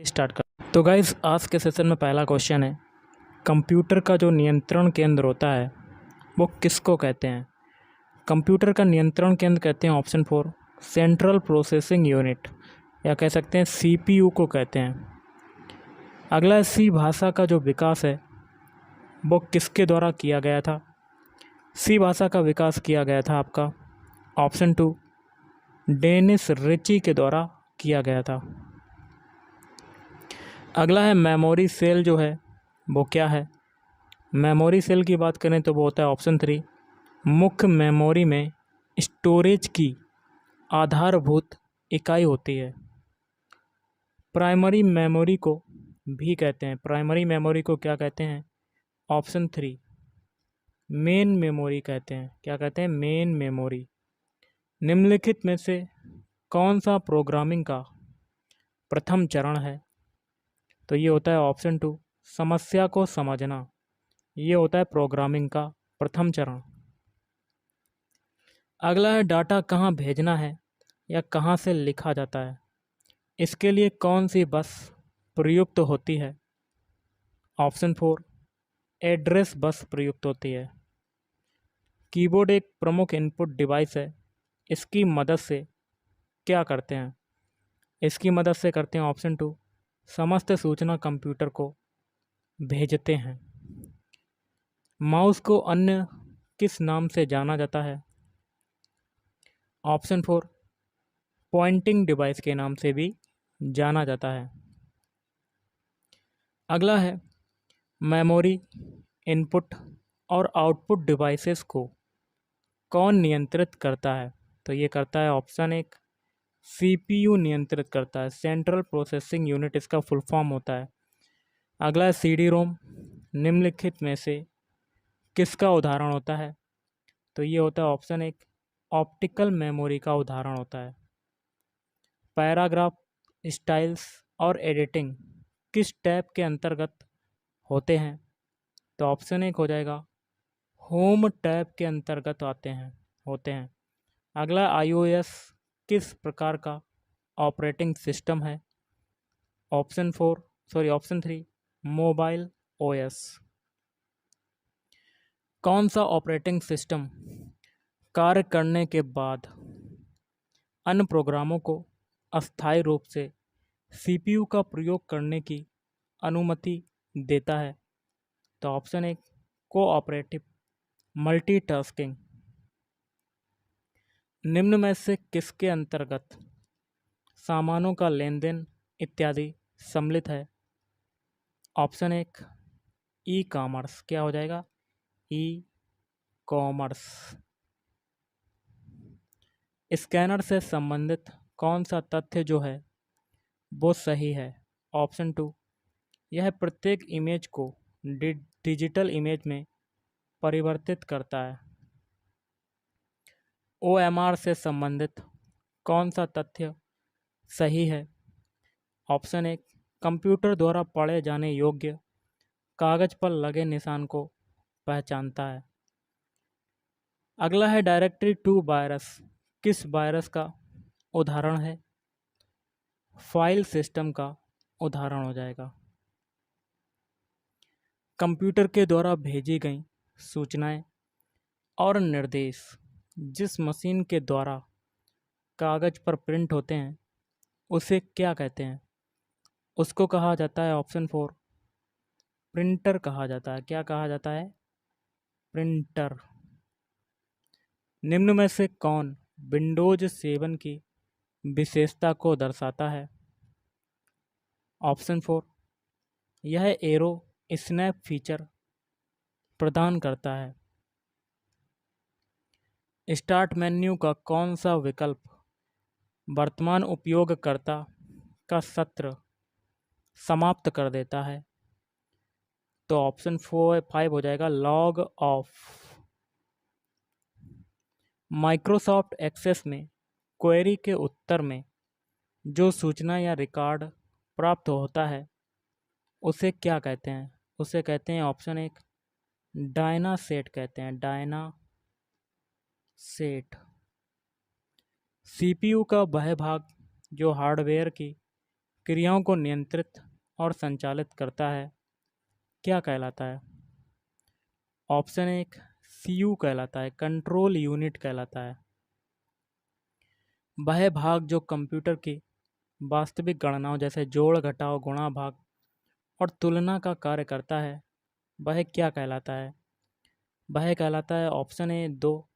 Start कर। तो guys आज के सेशन में पहला क्वेश्चन है, कंप्यूटर का जो नियंत्रण केंद्र होता है वो किसको कहते हैं। कंप्यूटर का नियंत्रण केंद्र कहते हैं ऑप्शन 4 सेंट्रल प्रोसेसिंग यूनिट, या कह सकते हैं सीपीयू को कहते हैं। अगला सी भाषा का जो विकास है वो किसके द्वारा किया गया था। सी भाषा का विकास किया गया था आपका ऑप्शन 2 डेनिस रिची के द्वारा किया गया था। अगला है मेमोरी सेल जो है वो क्या है। मेमोरी सेल की बात करें तो वो होता है ऑप्शन 3 मुख्य मेमोरी में स्टोरेज की आधारभूत इकाई होती है। प्राइमरी मेमोरी को भी कहते हैं, प्राइमरी मेमोरी को क्या कहते हैं, ऑप्शन 3 मेन मेमोरी कहते हैं। क्या कहते हैं, मेन मेमोरी। निम्नलिखित में से कौन सा प्रोग्रामिंग का प्रथम चरण है। तो ये होता है ऑप्शन 2 समस्या को समझना, ये होता है प्रोग्रामिंग का प्रथम चरण। अगला है डाटा कहाँ भेजना है या कहाँ से लिखा जाता है, इसके लिए कौन सी बस प्रयुक्त होती है। ऑप्शन 4 एड्रेस बस प्रयुक्त होती है। कीबोर्ड एक प्रमुख इनपुट डिवाइस है, इसकी मदद से क्या करते हैं। इसकी मदद से करते हैं ऑप्शन 2 समस्त सूचना कंप्यूटर को भेजते हैं। माउस को अन्य किस नाम से जाना जाता है। ऑप्शन 4 पॉइंटिंग डिवाइस के नाम से भी जाना जाता है। अगला है मेमोरी इनपुट और आउटपुट डिवाइसेस को कौन नियंत्रित करता है। तो ये करता है ऑप्शन 1 सीपीयू नियंत्रित करता है, सेंट्रल प्रोसेसिंग यूनिट इसका फुल फॉर्म होता है। अगला है सीडी रोम, निम्नलिखित में से किसका उदाहरण होता है। तो ये होता है ऑप्शन 1 ऑप्टिकल मेमोरी का उदाहरण होता है। पैराग्राफ स्टाइल्स और एडिटिंग किस टैब के अंतर्गत होते हैं। तो ऑप्शन 1 हो जाएगा होम टैब के अंतर्गत होते हैं। अगला आईओएस किस प्रकार का ऑपरेटिंग सिस्टम है। Option 3 mobile OS. कौन सा ऑपरेटिंग सिस्टम कार्य करने के बाद अन्य प्रोग्रामों को अस्थायी रूप से सीपीयू का प्रयोग करने की अनुमति देता है। तो ऑप्शन 1 कोऑपरेटिव मल्टीटास्किंग। निम्न में से किसके अंतर्गत सामानों का लेन देन इत्यादि सम्मिलित है। Option 1 e commerce. क्या हो जाएगा, ई कॉमर्स। स्कैनर से संबंधित कौन सा तथ्य जो है वो सही है। ऑप्शन 2 यह प्रत्येक इमेज को डिजिटल इमेज में परिवर्तित करता है। ओएमआर से संबंधित कौन सा तथ्य सही है। ऑप्शन 1 कंप्यूटर द्वारा पढ़े जाने योग्य कागज पर लगे निशान को पहचानता है। अगला है डायरेक्टरी 2 वायरस किस वायरस का उदाहरण है। फाइल सिस्टम का उदाहरण हो जाएगा। कंप्यूटर के द्वारा भेजी गई सूचनाएं और निर्देश जिस मशीन के द्वारा कागज पर प्रिंट होते हैं उसे क्या कहते हैं। उसको कहा जाता है ऑप्शन 4 प्रिंटर कहा जाता है। क्या कहा जाता है, प्रिंटर। निम्न में से कौन विंडोज 7 की विशेषता को दर्शाता है। ऑप्शन 4 यह एरो स्नैप फीचर प्रदान करता है। स्टार्ट मेन्यू का कौन सा विकल्प वर्तमान उपयोगकर्ता का सत्र समाप्त कर देता है। तो ऑप्शन 5 हो जाएगा लॉग ऑफ। माइक्रोसॉफ्ट एक्सेस में क्वेरी के उत्तर में जो सूचना या रिकॉर्ड प्राप्त होता है उसे क्या कहते हैं। उसे कहते हैं ऑप्शन 1 डायना सेट कहते हैं, डायना सेट। सीपीयू का वह भाग जो हार्डवेयर की क्रियाओं को नियंत्रित और संचालित करता है, क्या कहलाता है? ऑप्शन एक सीयू कहलाता है, कंट्रोल यूनिट कहलाता है। वह भाग जो कंप्यूटर की वास्तविक गणनाओं जैसे जोड़, घटाव, गुणा, भाग और तुलना का कार्य करता है, वह क्या कहलाता है? वह कहलाता है ऑप्शन ए 2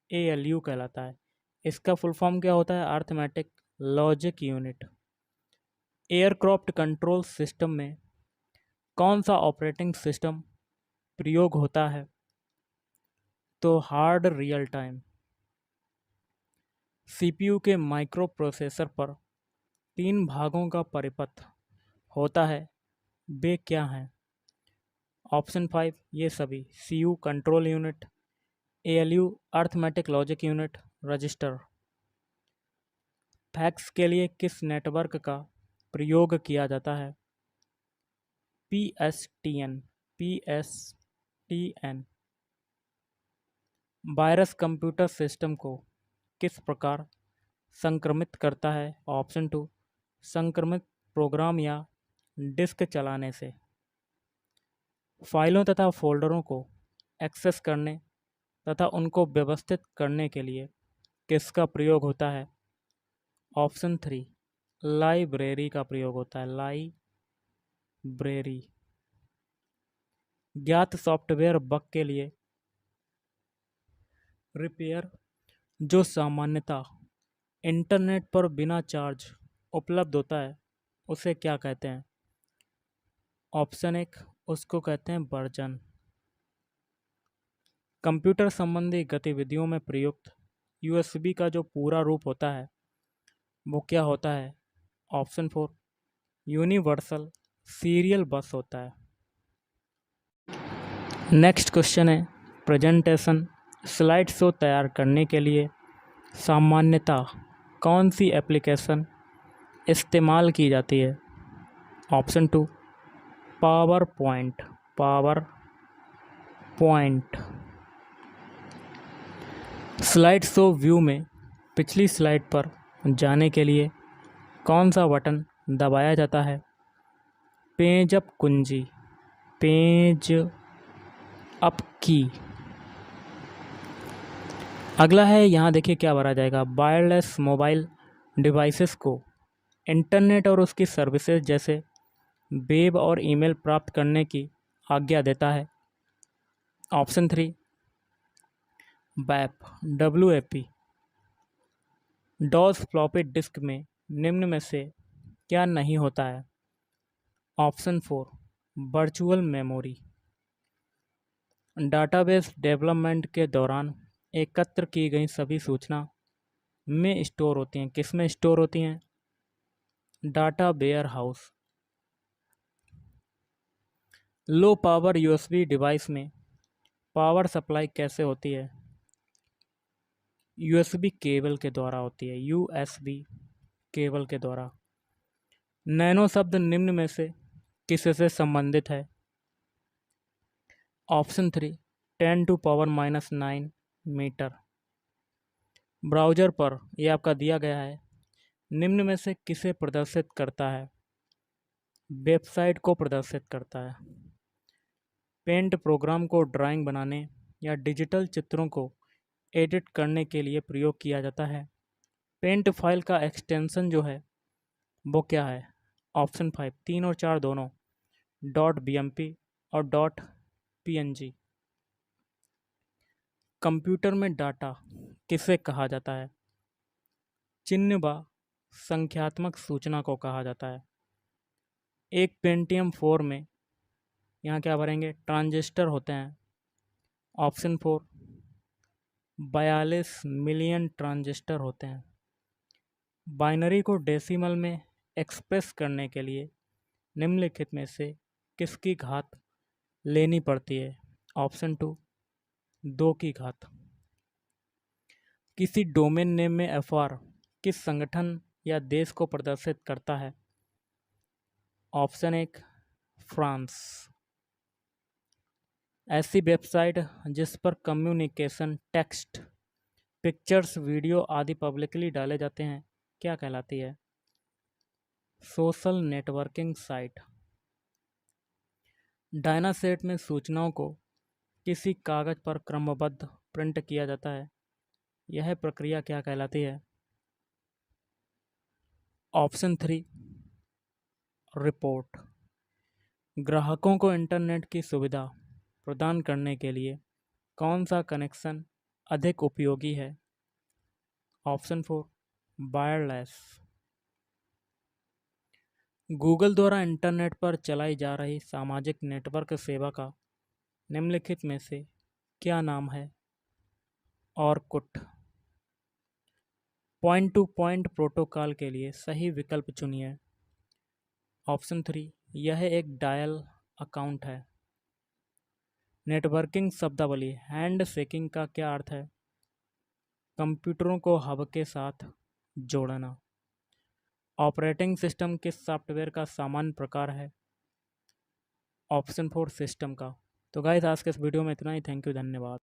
ALU कहलाता है। इसका फुल फॉर्म क्या होता है? Arithmetic logic unit. Aircraft control system में कौन सा ऑपरेटिंग सिस्टम प्रयोग होता है? तो हार्ड रियल टाइम। CPU के माइक्रो प्रोसेसर पर 3 भागों का परिपथ होता है, वे क्या हैं? ऑप्शन 5 ये सभी: CU control unit, ALU arithmetic logic unit, register. Fax के लिए किस नेटवर्क का प्रयोग किया जाता है? PSTN। PSTN। Virus computer system को किस प्रकार संक्रमित करता है? ऑप्शन 2 संक्रमित प्रोग्राम या डिस्क चलाने से। फाइलों तथा फ़ोल्डरों को एक्सेस करने तथा उनको व्यवस्थित करने के लिए किसका प्रयोग होता है? ऑप्शन 3 लाइब्रेरी का प्रयोग होता है, लाइब्रेरी। ज्ञात सॉफ्टवेयर बग के लिए रिपेयर जो सामान्यतः इंटरनेट पर बिना चार्ज उपलब्ध होता है, उसे क्या कहते हैं? ऑप्शन एक उसको कहते हैं वर्जन। कंप्यूटर संबंधी गतिविधियों में प्रयुक्त USB का जो पूरा रूप होता है वो क्या होता है? ऑप्शन 4 यूनिवर्सल सीरियल बस होता है। नेक्स्ट क्वेश्चन है, प्रेजेंटेशन स्लाइड शो तैयार करने के लिए सामान्यतः कौन सी एप्लीकेशन इस्तेमाल की जाती है? Option 2 power point. Power point. Slide show view में पिछली स्लाइड पर जाने के लिए कौन सा बटन दबाया जाता है? पेज अप कुंजी, पेज अप की। अगला है, यहाँ देखिए क्या भरा जाएगा। वायरलेस मोबाइल डिवाइसेस को इंटरनेट और उसकी सर्विसेज जैसे वेब और ईमेल प्राप्त करने की आज्ञा देता है। Option 3 WAP, WAP। DOS floppy disk में निम्न में से क्या नहीं होता है? Option 4 virtual memory. Database development के दौरान एकत्र की गई सभी सूचना में स्टोर होती हैं, किस में स्टोर होती हैं? Data warehouse. Low power USB device में पावर सप्लाई कैसे होती है? USB केबल के द्वारा होती है, USB केबल के द्वारा। नैनो शब्द निम्न में से किससे संबंधित है? Option 3 10⁻⁹ metre. ब्राउज़र पर यह आपका दिया गया है, निम्न में से किसे प्रदर्शित करता है? वेबसाइट को प्रदर्शित करता है। पेंट प्रोग्राम को ड्राइंग बनाने या डिजिटल चित्रों को एडिट करने के लिए प्रयोग किया जाता है। पेंट फाइल का एक्सटेंशन जो है वो क्या है? ऑप्शन 5 3 और 4 दोनों, .bmp और .png। कंप्यूटर में डाटा किसे कहा जाता है? चिन्ह व संख्यात्मक सूचना को कहा जाता है। एक पेंटियम 4 में यहाँ क्या भरेंगे? ट्रांजिस्टर होते हैं। ऑप्शन 4 42 मिलियन ट्रांजिस्टर होते हैं। बाइनरी को डेसिमल में एक्सप्रेस करने के लिए निम्नलिखित में से किसकी घात लेनी पड़ती है? ऑप्शन 2 2 की घात। किसी डोमेन नेम में FR किस संगठन या देश को प्रदर्शित करता है? Option 1 France. ऐसी वेबसाइट जिस पर कम्युनिकेशन टेक्स्ट, पिक्चर्स, वीडियो आदि पब्लिकली डाले जाते हैं क्या कहलाती है? Social networking site. डायनासेट में सूचनाओं को किसी कागज़ पर क्रमबद्ध प्रिंट किया जाता है। यह प्रक्रिया क्या कहलाती है? Option 3, report. ग्राहकों को इंटरनेट की सुविधा प्रदान करने के लिए कौन सा कनेक्शन अधिक उपयोगी है? Option 4, wireless. गूगल द्वारा इंटरनेट पर चलाई जा रही सामाजिक नेटवर्क सेवा का निम्नलिखित में से क्या नाम है? Orkut. Point two point protocol के लिए सही विकल्प चुनिए। ऑप्शन 3, यह एक डायल अकाउंट है। नेटवर्किंग शब्दावली। हैंड शेकिंग का क्या अर्थ है? कंप्यूटरों को हब के साथ जोड़ना। ऑपरेटिंग सिस्टम किस सॉफ्टवेयर का सामान्य प्रकार है? ऑप्शन 4, सिस्टम का। तो गाइस आज के इस वीडियो में इतना ही। थैंक यू, धन्यवाद।